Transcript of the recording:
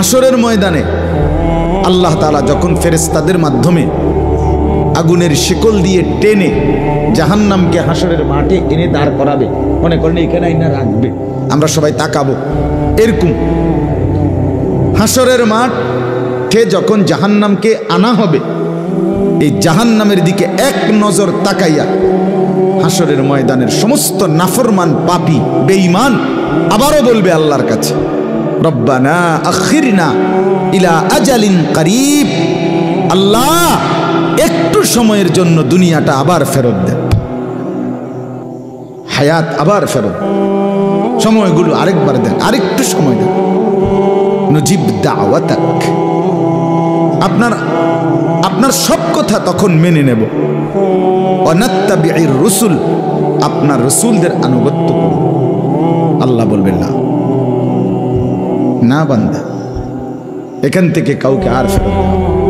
হাসরের ময়দানে আল্লাহ তাআলা যখন ফেরেশতাদের মাধ্যমে আগুনের শিকল দিয়ে টেনে জাহান্নামকে হাসরের মাঠে এনে দাঁড় করাবে, মনে করেন এখানে আইনা রাখবে, আমরা সবাই তাকাবো, এরকম হাসরের মাঠে যখন জাহান্নামকে আনা হবে, এই জাহান্নামের দিকে এক নজর তাকাইয়া হাসরের ময়দানের সমস্ত নাফরমান পাপী বেঈমান আবারও বলবে আল্লাহর কাছে, রব্বানা আখিরনা ইলা আজালিন করিব, আল্লাহ একটু সময়ের জন্য দুনিয়াটা আবার ফেরত দেন, হায়াত আবার ফেরত, সময়গুলো আরেকবার দেন, আরেকটু সময় দেন, নজিব দাওয়াতাক, আপনার সব কথা তখন মেনে নেব, অনাত্তাবিউর রসুল, আপনার রসুলদের আনুগত্য করব। আল্লাহ বলবেন না, না বান্দা, এখান থেকে কাউকে আর ফেরত দেওয়া